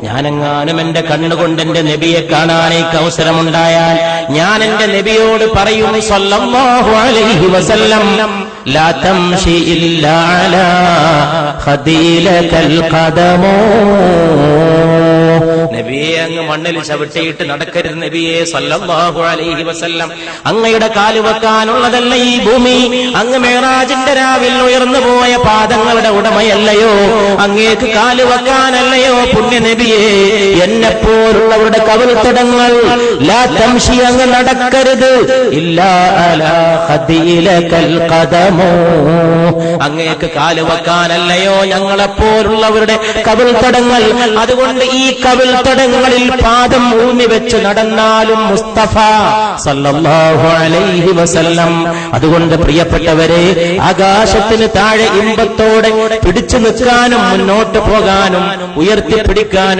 ഞാനെങ്ങാനും എന്റെ കണ്ണുകൊണ്ട് എന്റെ നബിയെ കാണാനേക്ക് അവസരമുണ്ടായാൽ ഞാൻ എന്റെ നബിയോട് പറയും സല്ലല്ലാഹു അലൈഹി വസല്ലം ലാ തംശി ഇല്ലാ അലാ ഖദീലകൽ ഖദമോ, നബിയെ അങ്ങ് മണ്ണിൽ ചവിട്ടിയിട്ട് നടക്കരുത് നബിയെ സല്ലല്ലാഹു അലൈഹി വസല്ലം. അങ്ങയുടെ കാല് വെക്കാനുള്ളതല്ല ഈ ഭൂമി, അങ്ങ് മേറാജിന്റെ രാവിൽ ഉയർന്നു പോയ പാദങ്ങളുടെ ഉടമയല്ലയോ, അങ്ങേക്ക് കാല് വെക്കാനല്ലയോ പുണ്യ നബിയെ. എന്നെപ്പോലുള്ളവരുടെ കവിൾത്തടങ്ങൾ ലാ തംശി അങ്ങ് നടക്കരുത് ഇല്ലാ അലാ ഖദീലകൽ ഖദമോ, അങ്ങേക്ക് കാല് വെക്കാനല്ലയോ ഞങ്ങളെപ്പോലുള്ളവരുടെ കവിൾത്തടങ്ങൾ. അതുകൊണ്ട് ഈ കവിൾത്തടങ്ങളിൽ പാദം ഊന്നി വെച്ച് നടന്നാലും മുസ്തഫ സല്ലല്ലാഹു അലൈഹി വസല്ലം. അതുകൊണ്ട് പ്രിയപ്പെട്ടവരെ, ആകാശത്തിന് താഴെ ഇമ്പത്തോടെ പിടിച്ചു നിൽക്കാനും മുന്നോട്ട് പോകാനും ഉയർത്തിപ്പിടിക്കാനും